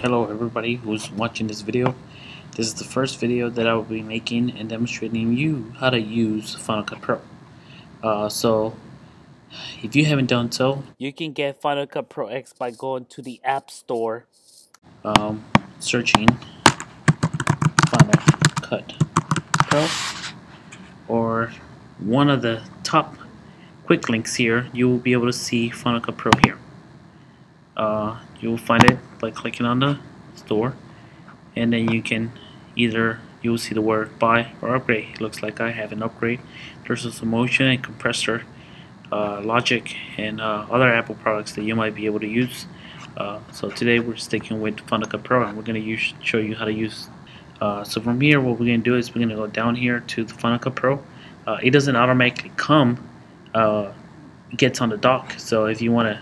Hello everybody who's watching this video. This is the first video that I will be making and demonstrating you how to use Final Cut Pro. So if you haven't done so, you can get Final Cut Pro X by going to the App Store, searching Final Cut Pro, or one of the top quick links here. You will be able to see Final Cut Pro here. You will find it by clicking on the store, and then you can you'll see the word buy or upgrade. It looks like I have an upgrade. There's some motion and compressor, logic, and other Apple products that you might be able to use. So today we're sticking with Final Cut Pro, and we're going to show you how to use. So from here, what we're going to do is we're going to go down here to the Final Cut Pro. It doesn't automatically come. It gets on the dock. So if you want to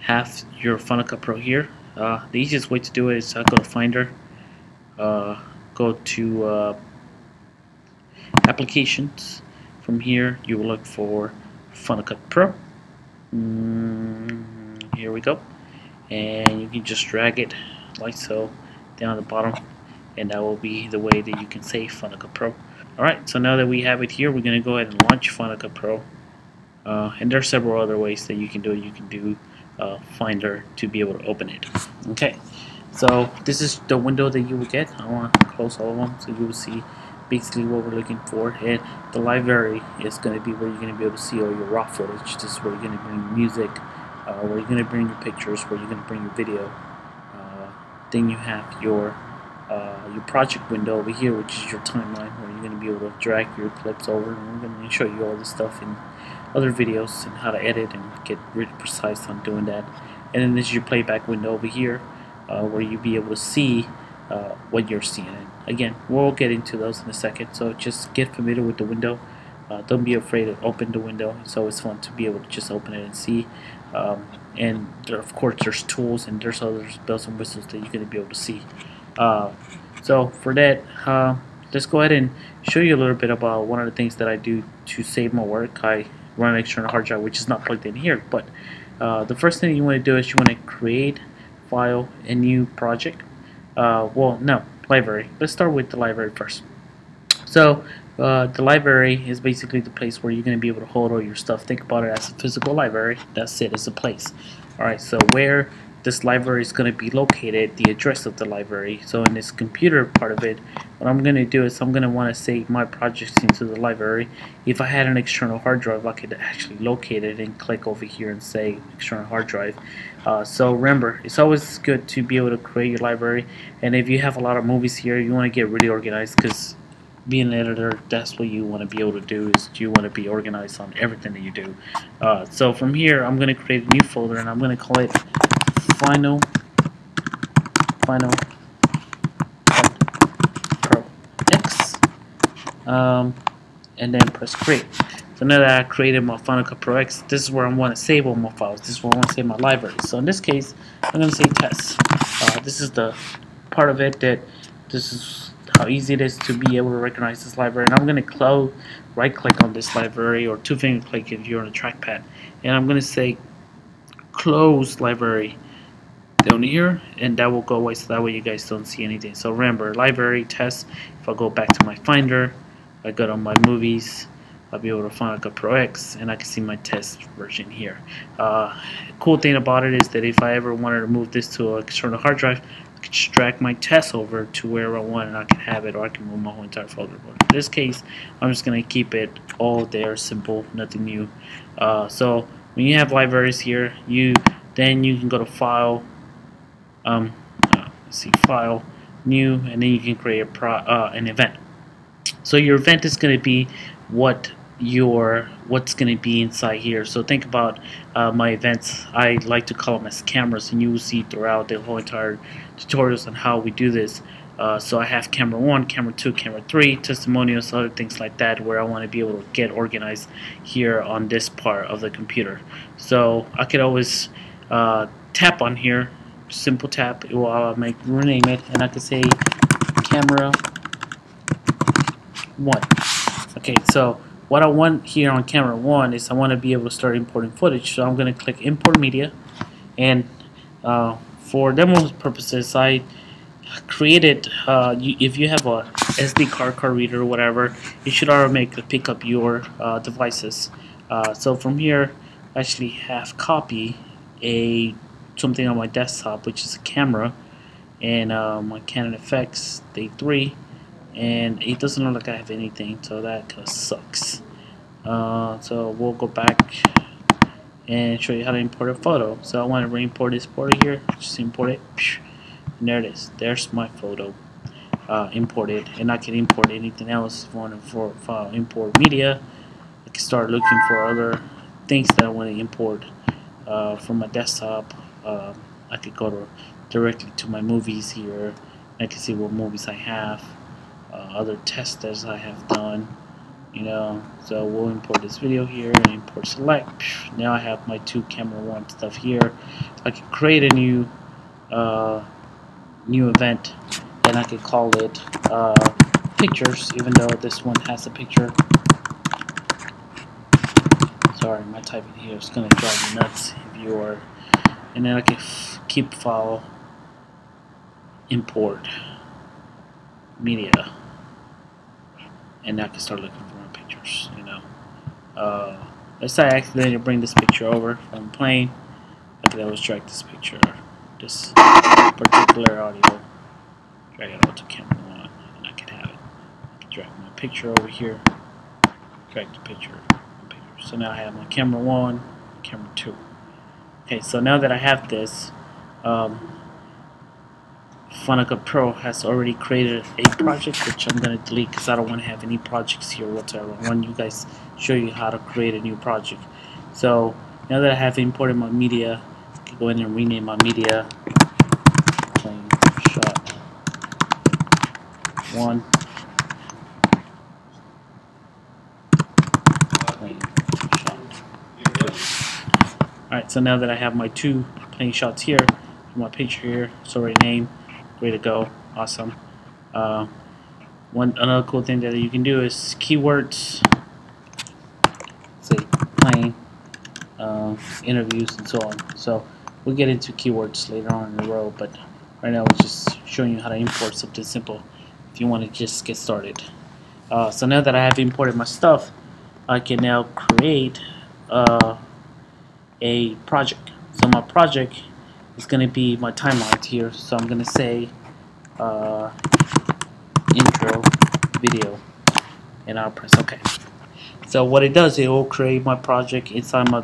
have your Final Cut Pro here, the easiest way to do it is go to Finder, go to Applications. From here you will look for Final Cut Pro. Here we go, and you can just drag it like so down the bottom, and that will be the way that you can save Final Cut Pro. Alright, so now that we have it here, we're going to go ahead and launch Final Cut Pro. And there are several other ways that you can do it. You can do Finder to be able to open it. Okay, so this is the window that you will get. I want to close all of them so you will see basically what we're looking for. And the library is going to be where you're going to be able to see all your raw footage. This is where you're going to bring music, where you're going to bring your pictures, where you're going to bring your video. Then you have your project window over here, which is your timeline, where you're going to be able to drag your clips over, and I'm going to show you all this stuff in other videos and how to edit and get really precise on doing that. And then this is your playback window over here, where you'll be able to see what you're seeing. And again, we'll get into those in a second, so just get familiar with the window. Don't be afraid to open the window. It's always fun to be able to just open it and see. And there, of course, there's tools and there's other bells and whistles that you're going to be able to see. So for that, let's go ahead and show you a little bit about one of the things that I do to save my work. I run an external hard drive, which is not plugged in here, but the first thing you want to do is you want to create, file, a new project. Library. Let's start with the library first. So the library is basically the place where you're going to be able to hold all your stuff. Think about it as a physical library. That's it, it's a place. Alright, so where this library is going to be located, the address of the library. So in this computer part of it, what I'm going to do is I'm going to want to save my projects into the library. If I had an external hard drive, I could actually locate it and click over here and say external hard drive. So remember, it's always good to be able to create your library, and if you have a lot of movies here, you want to get really organized, because being an editor, that's what you want to be able to do, is you want to be organized on everything that you do. So from here, I'm going to create a new folder, and I'm going to call it Final Cut Pro X, and then press create. So now that I created my Final Cut Pro X, this is where I want to save all my files. This is where I want to save my library. So in this case, I'm going to say test. This is the part of it that this is how easy it is to be able to recognize this library. And I'm going to right click on this library, or two finger click if you're on a trackpad, and I'm going to say close library down here, and that will go away, so that way you guys don't see anything. So remember, library, test. If I go back to my Finder, I go to my movies, I'll be able to find Cut Pro X, and I can see my test version here. Cool thing about it is that if I ever wanted to move this to an external hard drive, I can just drag my test over to wherever I want, and I can have it, or I can move my whole entire folder. But in this case, I'm just going to keep it all there, simple, nothing new. So when you have libraries here, then you can go to File, File, New, and then you can create an event. So your event is going to be what's going to be inside here. So think about my events. I like to call them as cameras, and you will see throughout the whole entire tutorials on how we do this. So I have camera 1, camera 2, camera 3, testimonials, other things like that, where I want to be able to get organized here on this part of the computer. So I could always tap on here, simple tap. It will rename it, and I could say camera 1. Okay, so what I want here on camera 1 is I want to be able to start importing footage. So I'm going to click import media, and for demo purposes, I created, if you have a SD card reader or whatever, it should automatically pick up your devices. So from here, I actually have copy something on my desktop, which is a camera, and my Canon FX Day 3, and it doesn't look like I have anything, so that kind of sucks. So we'll go back and show you how to import a photo. So I want to re-import this photo here. Just import it, and there it is. There's my photo imported, and I can import anything else. If I want to import media, I can start looking for other things that I want to import from my desktop. I could go directly to my movies here. I can see what movies I have, other tests I have done. So we'll import this video here and import select. Now I have my 2 camera 1 stuff here. I can create a new event, and I could call it pictures, even though this one has a picture. Sorry, my typing here is gonna drive you nuts if you are. And then I can keep file, import media, and I can start looking for my pictures. Let's say I accidentally bring this picture over from plane. I could always drag this picture, this particular audio, drag it over to camera 1, and I can have it. I can drag my picture over here, drag the picture. So now I have my camera 1, camera 2. Okay, so now that I have this, Final Cut Pro has already created a project, which I'm going to delete because I don't want to have any projects here whatsoever. I want you guys to show you how to create a new project. So now that I have imported my media, I can go in and rename my media plain shot 1. Plain shot 2. Alright, so now that I have my 2 plain shots here, my picture here, it's already named. Way to go, awesome. Another cool thing that you can do is keywords, say plain, interviews, and so on. So we'll get into keywords later on in the road, but right now we're just showing you how to import something simple if you want to just get started. So now that I have imported my stuff, I can now create a project. So my project is going to be my timeline here. So I'm going to say intro video, and I'll press OK. So what it does, it will create my project inside my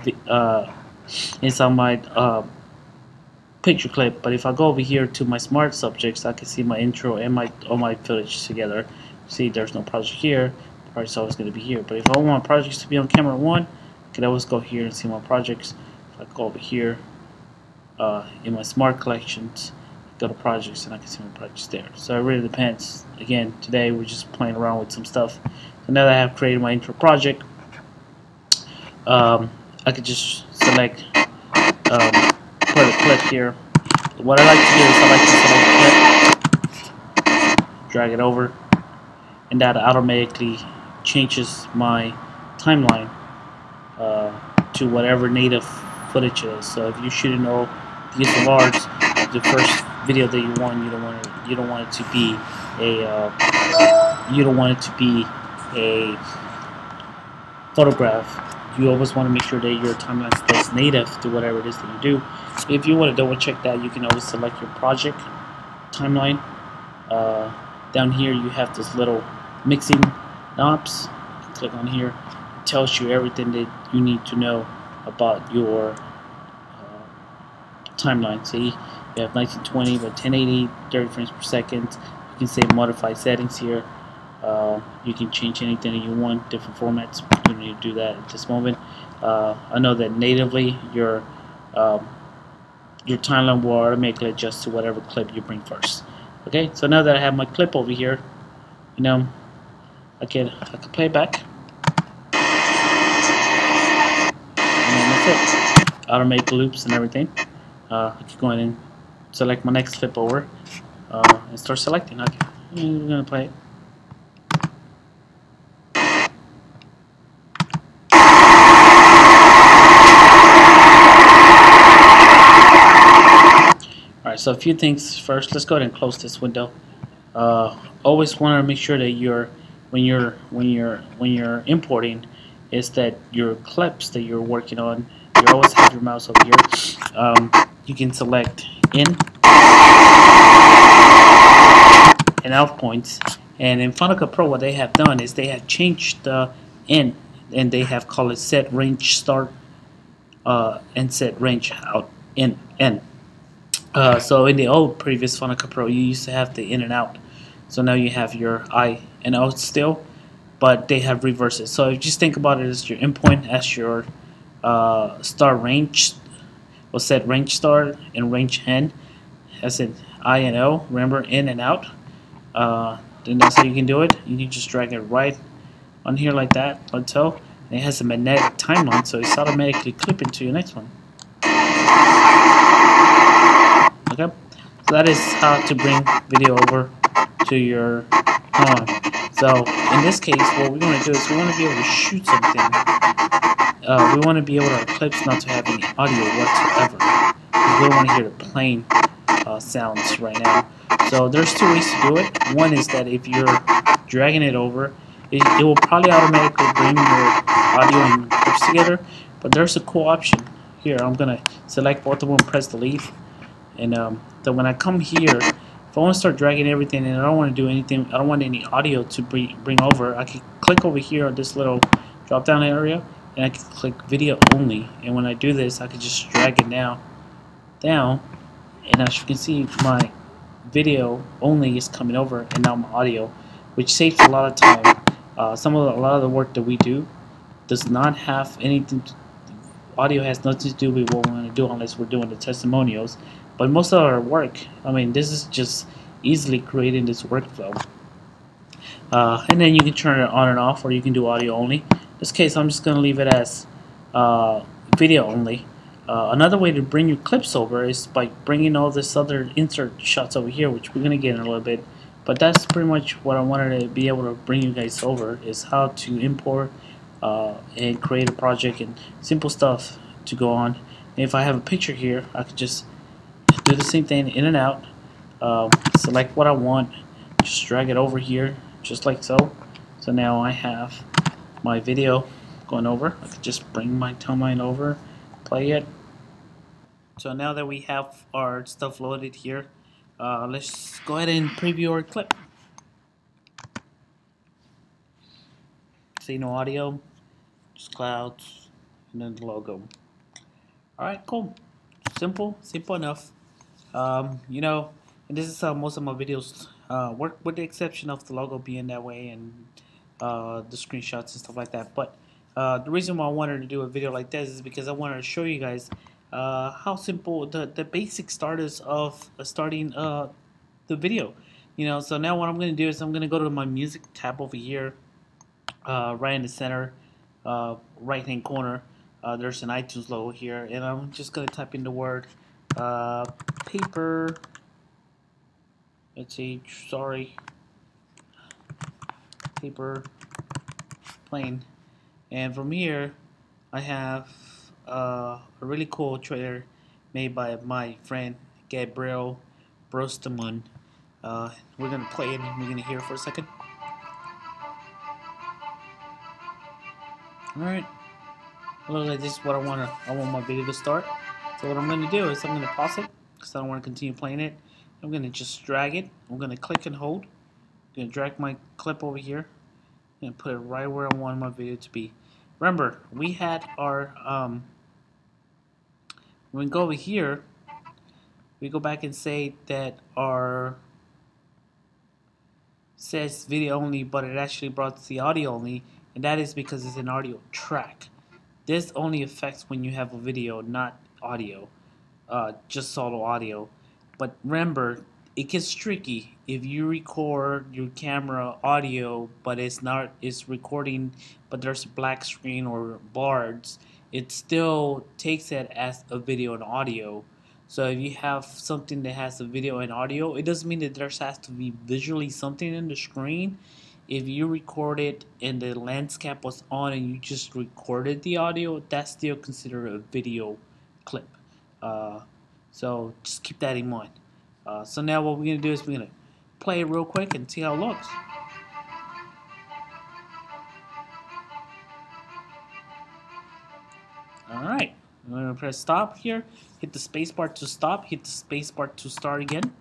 picture clip. But if I go over here to my smart subjects, I can see my intro and all my footage together. See, there's no project here. The project's always going to be here. But if I want my projects to be on camera 1, I can always go here and see my projects. If I go over here in my smart collections, go to projects, and I can see my projects there. So it really depends. Again, today we're just playing around with some stuff. So now that I have created my intro project, I could just select, put a clip here. What I like to do is I like to select a clip, drag it over, and that automatically changes my timeline to whatever native footage is. So if you're shooting all DSLRs, the first video that you want, you don't want it to be a photograph. You always want to make sure that your timeline stays native to whatever it is that you do. If you want to double check that, you can always select your project timeline. Down here you have this little mixing knobs. Click on here. It tells you everything that you need to know about your timeline. See, you have 1920 by 1080, 30 frames per second. You can say modify settings here. You can change anything that you want, different formats. You don't need to do that at this moment. I know that natively your timeline will automatically adjust to whatever clip you bring first. Okay, so now that I have my clip over here, I can play it back, and that's it. Automate the loops and everything. I can go in and select my next clip over and start selecting. Okay, I'm gonna play it. Alright, So a few things first. Let's go ahead and close this window. Always want to make sure that when you're importing, is that your clips that you're working on, you always have your mouse over here. You can select in and out points. And in Final Cut Pro, what they have done is they have changed the in, and they have called it set range start and set range out in end. So in the old previous Final Cut Pro, you used to have the in and out. So now you have your I and out still, but they have reversed it. So just think about it as your endpoint, as your start range, or set range start and range end. As in I and O, remember in and out. Then that's how you can do it. You can just drag it right on here like that, like so. And it has a magnetic timeline, so it's automatically clipping to your next one. Okay, so that is how to bring video over to your home. So in this case, what we want to do is we want to be able to shoot something. We want to be able our clips not to have any audio whatsoever, because we don't want to hear the plain sounds right now. So there's two ways to do it. One is that if you're dragging it over, it will probably automatically bring your audio and clips together. But there's a cool option here. I'm gonna select both of them, press delete, and so when I come here, if I want to start dragging everything and I don't want to do anything, I don't want any audio to bring over, I can click over here on this little drop down area, and I can click video only. And when I do this, I can just drag it down, and as you can see, my video only is coming over, and now my audio, which saves a lot of time. A lot of the work that we do does not have anything. Audio has nothing to do with what we want to do unless we're doing the testimonials. But most of our work, I mean, this is just easily creating this workflow. And then you can turn it on and off, or you can do audio only. In this case, I'm just going to leave it as video only. Another way to bring your clips over is by bringing all this other insert shots over here, which we're going to get in a little bit. But that's pretty much what I wanted to be able to bring you guys over, is how to import and create a project and simple stuff to go on. And if I have a picture here, I could just do the same thing, in and out, select what I want, just drag it over here, just like so. So now I have my video going over. I could just bring my timeline over, play it. So now that we have our stuff loaded here, let's go ahead and preview our clip. See, no audio, just clouds, and then the logo. Alright, cool. Simple enough. You know, and this is how most of my videos work, with the exception of the logo being that way and the screenshots and stuff like that. But the reason why I wanted to do a video like this is because I wanted to show you guys how simple the basic starters of starting the video. You know, so now what I'm going to do is I'm going to go to my music tab over here, right in the center, right hand corner. There's an iTunes logo here, and I'm just going to type in the word paper. Let's see, sorry, paper plane. And from here, I have a really cool trailer made by my friend Gabriel Brosteman. We're gonna play it, and we're gonna hear it for a second. All right. Looks like this is what I want my video to start. So what I'm gonna do is I'm gonna pause it because I don't want to continue playing it. I'm gonna just drag it. I'm gonna click and hold. I'm gonna drag my clip over here and put it right where I want my video to be. Remember, we had our when we go over here, we go back and say that our says video only, but it actually brought the audio only, and that is because it's an audio track. This only affects when you have a video, not audio, just solo audio. But remember, it gets tricky if you record your camera audio, but it's recording, but there's a black screen or bars. It still takes it as a video and audio. So if you have something that has a video and audio, it doesn't mean that there has to be visually something in the screen. If you record it and the landscape was on and you just recorded the audio, that's still considered a video clip. So just keep that in mind. So now what we're going to do is we're going to play it real quick and see how it looks. Alright, I'm going to press stop here, hit the spacebar to stop, hit the spacebar to start again.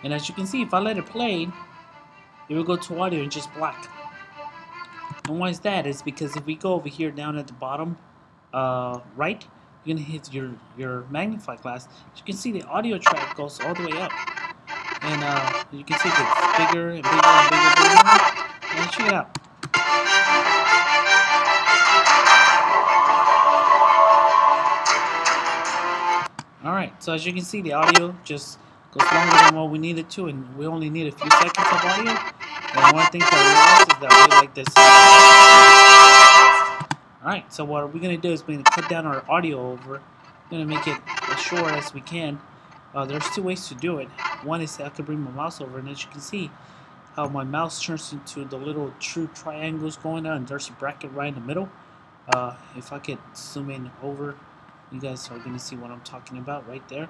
And as you can see, if I let it play, it will go to audio and just black. And why is that? It's because if we go over here down at the bottom right, you're going to hit your magnify glass. As you can see, the audio track goes all the way up. And you can see it gets bigger and bigger and bigger and bigger. And check it out. Alright, so as you can see, the audio just goes longer than what we needed to, and we only need a few seconds of audio. And one thing that I realized is that we like this. Alright, so what we're going to do is we're going to cut down our audio over. We're going to make it as short as we can. There's two ways to do it. One is I can bring my mouse over, and as you can see, how my mouse turns into the little true triangles going on, and there's a bracket right in the middle. If I could zoom in over, you guys are going to see what I'm talking about right there.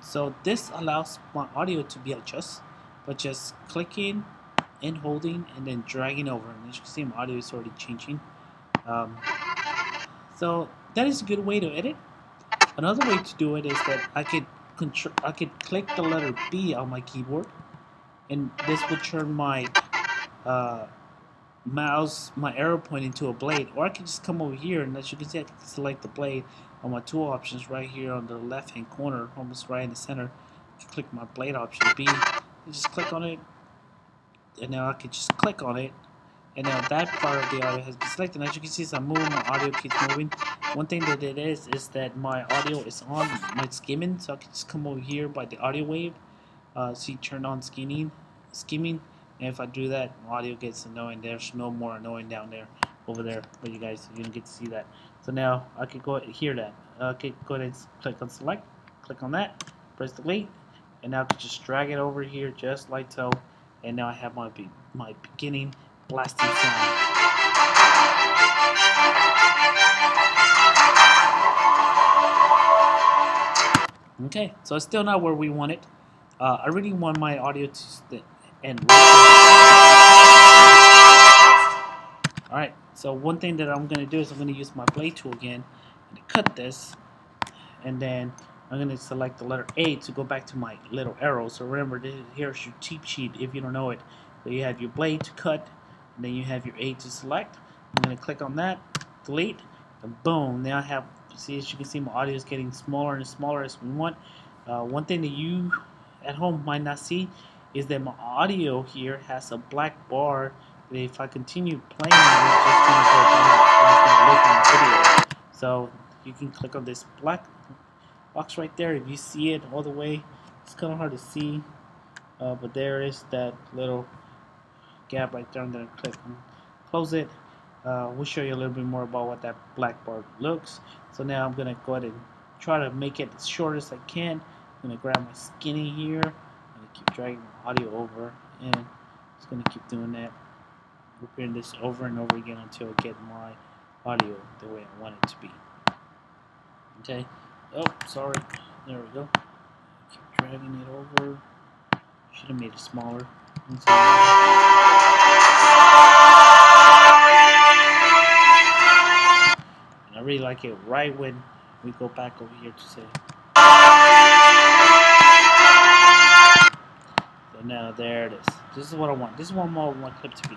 So this allows my audio to be adjusted by just clicking and holding and then dragging over. And as you can see, my audio is already changing. So that is a good way to edit. Another way to do it is that I could click the letter B on my keyboard, and this will turn my mouse, my arrow point into a blade. Or I can just come over here, and as you can see, I can select the blade on my tool options right here on the left hand corner, almost right in the center. I can click my blade option B, and just click on it, and now I can just click on it, and now that part of the audio has been selected. And as you can see, as I move, my audio keeps moving. One thing that it is that my audio is on my skimming, so I can just come over here by the audio wave, see turn on skimming, and if I do that, my audio gets annoying. There's no more annoying down there, over there, but you guys, you're gonna get to see that. So now I can go hear that. Okay, go ahead and click on select, click on that, press delete, and now I can just drag it over here just like so, and now I have my beginning blasting sound. Okay, so it's still not where we want it. I really want my audio to end. Alright, so one thing that I'm going to do is I'm going to use my blade tool again and cut this, and then I'm going to select the letter A to go back to my little arrow. So remember, here's your cheat sheet if you don't know it. So you have your blade to cut, and then you have your A to select. I'm going to click on that, delete, and boom, now I have, see, as you can see, my audio is getting smaller and smaller as we want. One thing that you at home might not see is that my audio here has a black bar. If I continue playing it, it's just going to go black, and it's going to loop in the video. So you can click on this black box right there. If you see it all the way, it's kind of hard to see, but there is that little gap right there. I'm going to click and close it. We'll show you a little bit more about what that black bar looks. So now I'm going to go ahead and try to make it as short as I can. I'm going to grab my skinny here. I'm going to keep dragging my audio over, and just going to keep doing that. Repeating this over and over again until I get my audio the way I want it to be. Okay. Oh, sorry. There we go. Keep dragging it over. Should have made it smaller. And I really like it right when we go back over here to say. So now there it is. This is what I want. This is what I want my clip to be.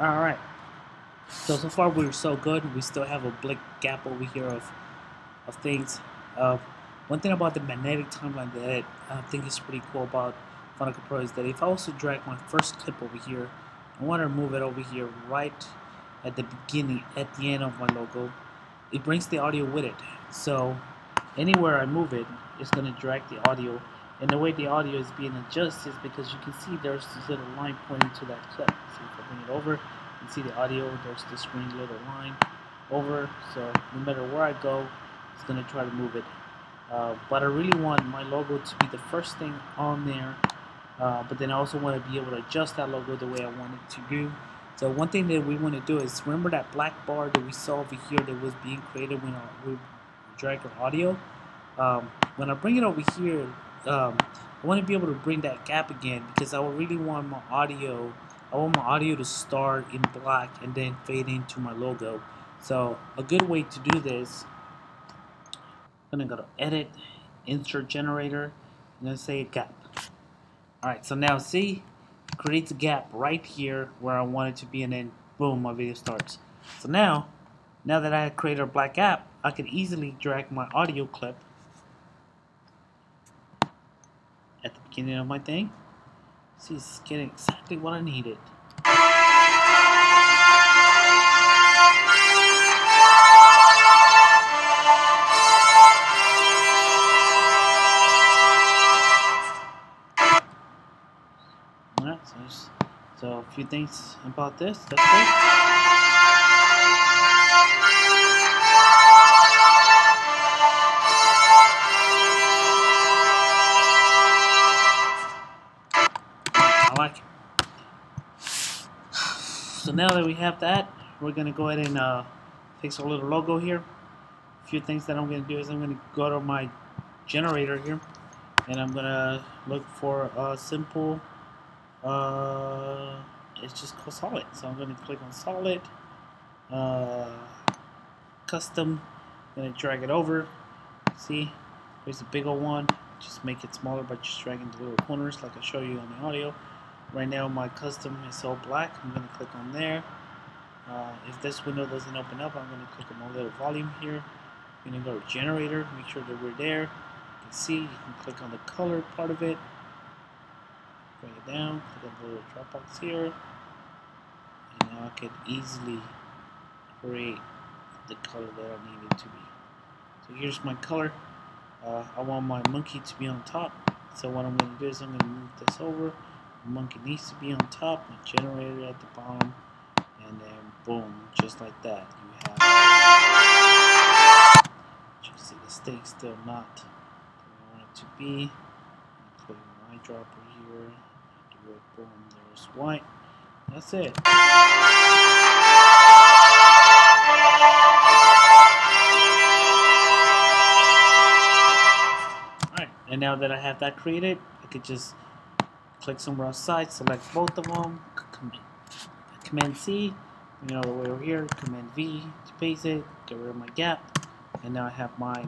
Alright, so far we're so good. We still have a big gap over here of things. One thing about the magnetic timeline that I think is pretty cool about Final Cut Pro is that if I also drag my first clip over here, I want to move it over here right at the beginning, at the end of my logo, it brings the audio with it. So anywhere I move it, it's going to drag the audio. And the way the audio is being adjusted is because you can see there's this little line pointing to that clip. So if I bring it over, you can see the audio, there's this green little line over. So no matter where I go, it's going to try to move it but I really want my logo to be the first thing on there. But then I also want to be able to adjust that logo the way I want it to do. So one thing that we want to do is remember that black bar that we saw over here that was being created when we drag our audio. When I bring it over here, I want to be able to bring that gap again because I really want my audio. I want my audio to start in black and then fade into my logo. So a good way to do this, I'm gonna go to Edit, Insert Generator, and then say Gap. Alright, so now see, it creates a gap right here where I want it to be, and then boom, my video starts. So now that I created a black gap, I can easily drag my audio clip at the beginning of my thing. See, it's getting exactly what I needed. Alright, so a few things about this. That's it. I like it. So now that we have that, we're gonna go ahead and fix our little logo here. A few things that I'm gonna do is I'm gonna go to my generator here, and I'm gonna look for a simple. It's just called solid. So I'm gonna click on solid, custom. I'm gonna drag it over. See, there's a big old one. Just make it smaller by just dragging the little corners, like I show you on the audio. Right now, my custom is all black. I'm gonna click on there. If this window doesn't open up, I'm going to click on my little volume here. I'm going to go to generator, make sure that we're there. You can see, you can click on the color part of it. Bring it down, click on the little drop box here. And now I can easily create the color that I need it to be. So here's my color. I want my monkey to be on top. So what I'm going to do is I'm going to move this over. The monkey needs to be on top, my generator at the bottom. And then boom, just like that, you have. You see the stake still not where I want it to be. Click my dropper here. Do it. Boom. There's white. That's it. Alright, and now that I have that created, I could just click somewhere outside, select both of them, Command C. Bring it all the way over here, Command V to paste it, get rid of my gap, and now I have my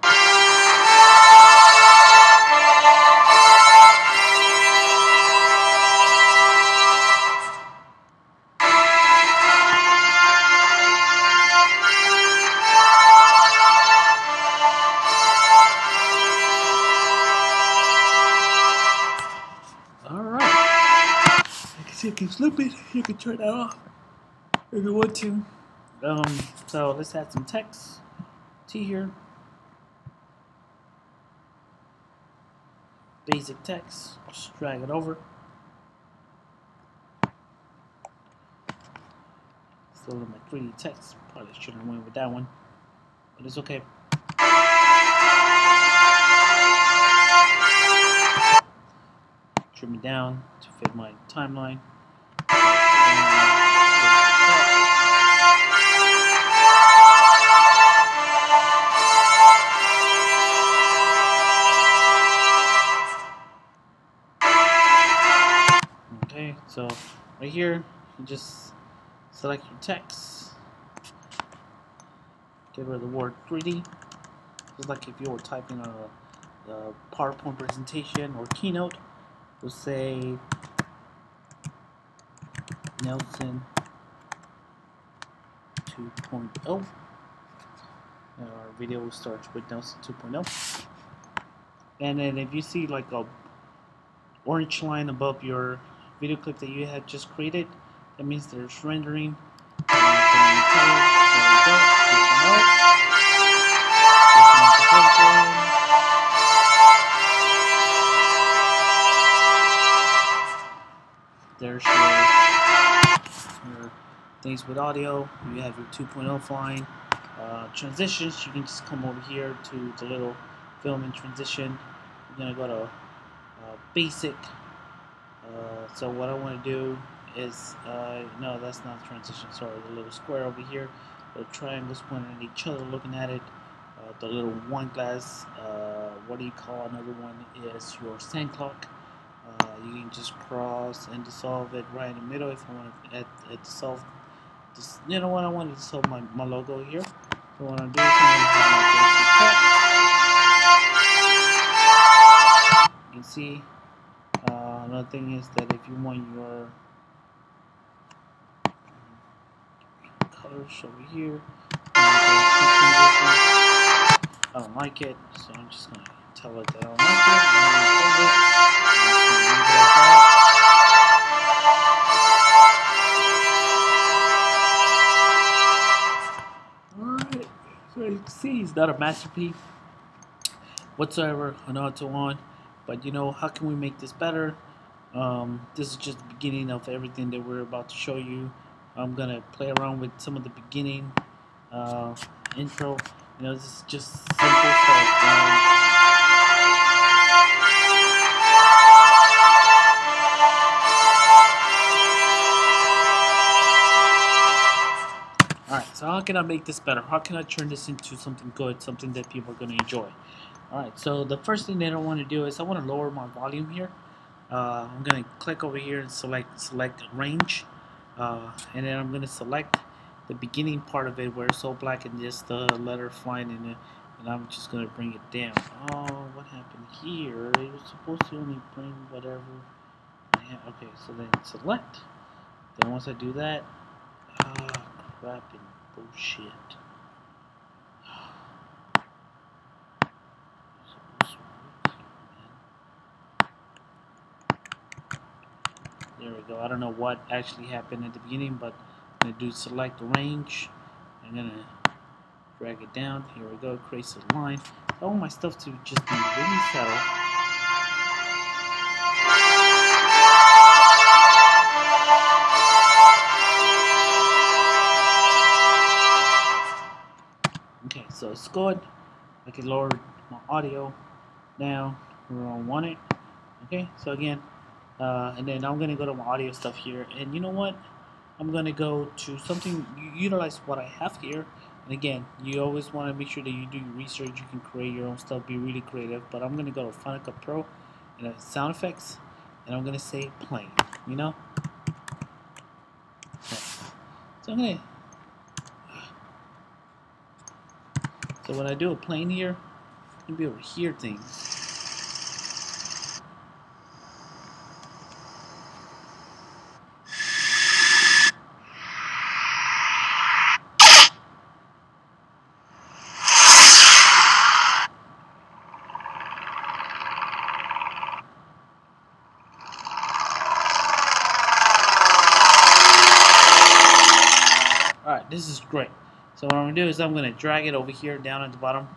alright. You can see it keeps looping, you can turn that off if you want to. So let's add some text to here. Basic text, just drag it over. Still in my 3D text, probably shouldn't have went with that one, but it's okay. Trim it down to fit my timeline. Okay, so right here, you just select your text, get rid of the word 3D, just like if you were typing on a PowerPoint presentation or keynote. We'll say Nelson 2.0. Our video starts with Nelson 2.0. And then if you see like a orange line above your video clip that you have just created, that means there's rendering. There's your things with audio. You have your 2.0 flying. Transitions, you can just come over here to the little film and transition. We're gonna go to basic. So what I want to do is, no, that's not transition. Sorry, the little square over here, little triangles pointing at each other, looking at it. The little wine glass. What do you call another one? Is your sand clock. You can just cross and dissolve it right in the middle if I want to dissolve. Just, you know what? I want to dissolve my logo here. So what I'm doing is I'm going to have my basic cut. You can see. Another thing is that if you want your colors over here, I don't like it, so I'm just going to tell it that I don't like it. Alright, so you can see it's not a masterpiece whatsoever, or not so on, but you know, how can we make this better? This is just the beginning of everything that we're about to show you. I'm gonna play around with some of the beginning intro. You know, this is just simple stuff. Alright, so how can I make this better? How can I turn this into something good, something that people are gonna enjoy? Alright, so the first thing that I want to do is I want to lower my volume here. I'm going to click over here and select range, and then I'm going to select the beginning part of it where it's all black and just the letter flying in it, and I'm just going to bring it down. Oh, what happened here? It was supposed to only bring whatever. Okay, so then select. Then once I do that, crap and bullshit. There we go. I don't know what actually happened at the beginning, but I'm going to do select range. I'm going to drag it down. Here we go. Create a line. I want my stuff to just be really subtle. Okay, so it's good. I can lower my audio down where I want it. Okay, so again, and then I'm going to go to my audio stuff here. And you know what? I'm going to go to something, utilize what I have here. And again, you always want to make sure that you do your research. You can create your own stuff, be really creative. But I'm going to go to Final Cut Pro and sound effects. And I'm going to say plane, you know? Okay. So I'm going to, so when I do a plane here, you'll be able to hear things. Alright, this is great. So what I'm going to do is I'm going to drag it over here down at the bottom.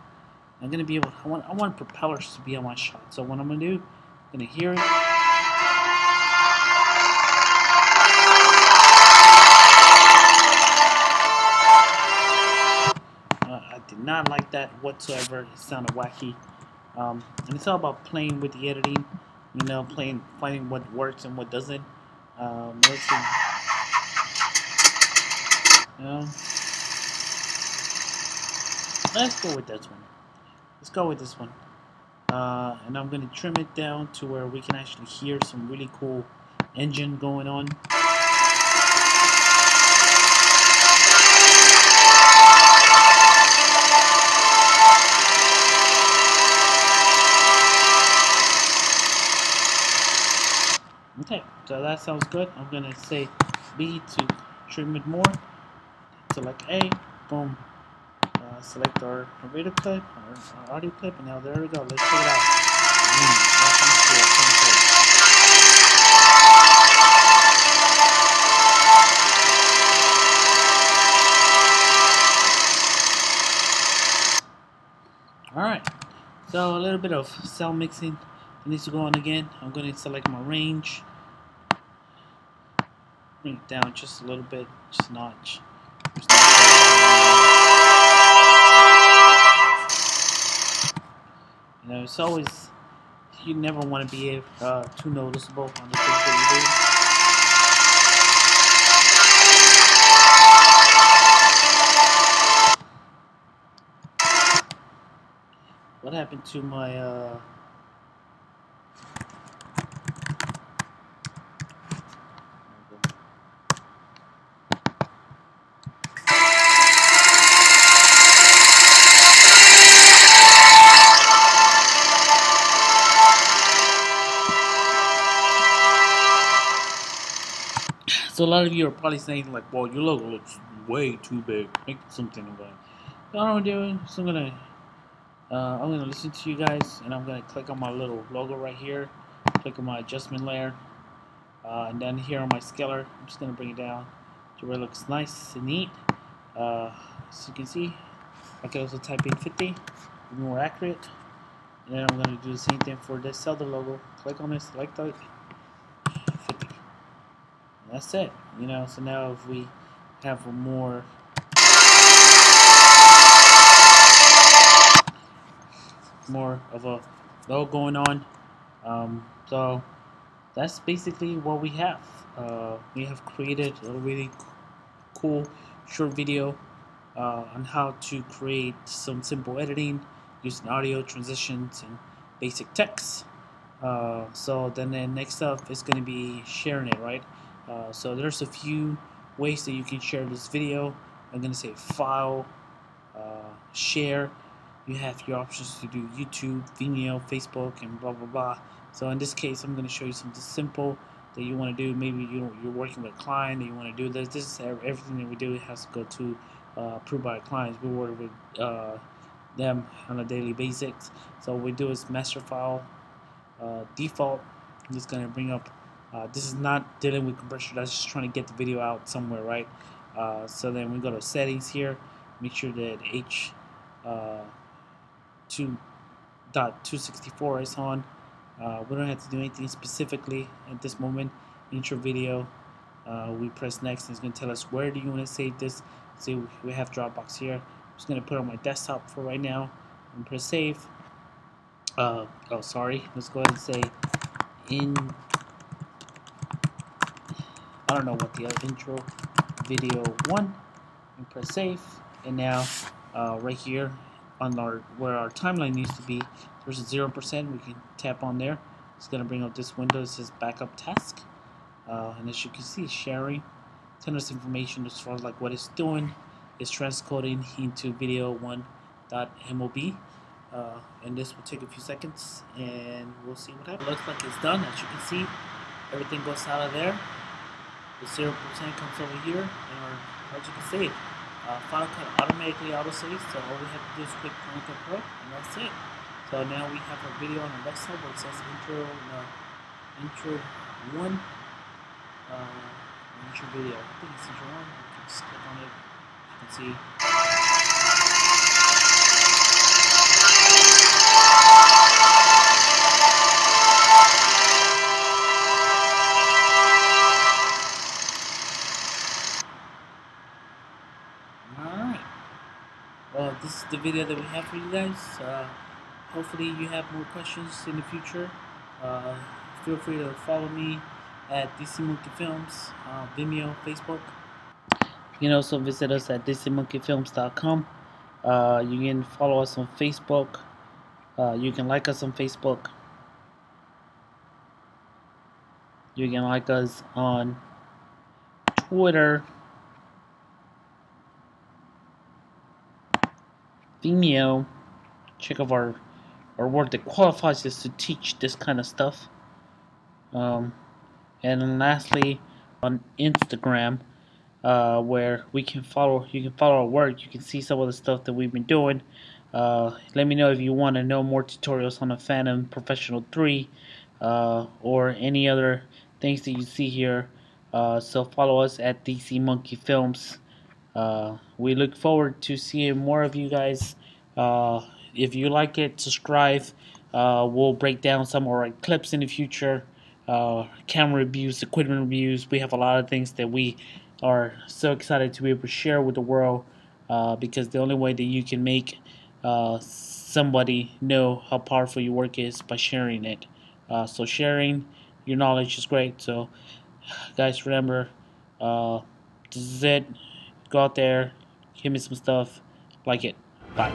I'm going to be able, I want propellers to be on my shot. So what I'm going to do, I'm going to hear it. I did not like that whatsoever. It sounded wacky. And it's all about playing with the editing. You know, finding what works and what doesn't. Let's see. Let's go with this one. Let's go with this one. And I'm going to trim it down to where we can actually hear some really cool engine going on. Okay, so that sounds good. I'm going to say B to trim it more. Select A, boom. Select our video clip, our audio clip, and now there we go. Let's check it out. That sounds good. Alright, so a little bit of sound mixing needs to go on again. I'm going to select my range, bring it down just a little bit, just a notch. it's always, you never want to be too noticeable on the things that you do. What happened to my So a lot of you are probably saying like, well, your logo looks way too big. Make something about it. So what I'm doing is I'm gonna listen to you guys, and I'm gonna click on my little logo right here, click on my adjustment layer, and then here on my scaler, I'm just gonna bring it down to where it looks nice and neat. As you can see, I can also type in 50, be more accurate. And then I'm gonna do the same thing for this other logo. Click on it, select it, 50. And that's it. You know. So now if we have a more of a logo going on, so that's basically what we have. We have created a really cool short video on how to create some simple editing using audio transitions and basic text. So then the next up is going to be sharing it, right? So there's a few ways that you can share this video. I'm going to say file, share. You have your options to do YouTube, Vimeo, Facebook, and blah blah blah. So in this case, I'm going to show you something simple that you want to do. Maybe you're working with a client and you want to do this. This is everything that we do. It has to go to approved by clients. We work with them on a daily basis. So what we do is master file, default. I'm just going to bring up. This is not dealing with compression. That's just trying to get the video out somewhere, right? So then we go to settings here. Make sure that H 2.264 is on. We don't have to do anything specifically at this moment. Intro video. We press next, and it's going to tell us where do you want to save this. See, we have Dropbox here. I'm just going to put it on my desktop for right now and press save. Oh, sorry. Let's go ahead and say I don't know what the other intro video 1, and press save. And now right here on where our timeline needs to be, there's a 0%. We can tap on there. It's going to bring up this window that says backup task, and as you can see, sharing telling us information as far as like what it's doing. It's transcoding into video 1.mob, and this will take a few seconds, and we'll see what happens. It looks like it's done. As you can see, everything goes out of there. The 0% comes over here, and our project is saved. Final Cut automatically auto-saves, so all we have to do is click Final Cut Pro, and that's it. So now we have a video on our desktop where it says intro 1, intro video. I think it's intro 1. You can just click on it. You can see. Alright. Well, this is the video that we have for you guys. Hopefully you have more questions in the future. Feel free to follow me at DC Monkey Films, Vimeo, Facebook. You can also visit us at DCMonkeyFilms.com. You can follow us on Facebook. You can like us on Facebook. You can like us on Twitter, Vimeo. Check out our work that qualifies us to teach this kind of stuff. And then lastly, on Instagram, where you can follow our work. You can see some of the stuff that we've been doing. Let me know if you want to know more tutorials on the Phantom Professional 3, or any other things that you see here. So follow us at DC Monkey Films. We look forward to seeing more of you guys. If you like it, subscribe. We'll break down some of our clips in the future. Camera reviews, equipment reviews. We have a lot of things that we are so excited to be able to share with the world, because the only way that you can make somebody know how powerful your work is by sharing it. So sharing your knowledge is great. So guys, remember, uh, this is it. Go out there, give me some stuff, like it. Bye.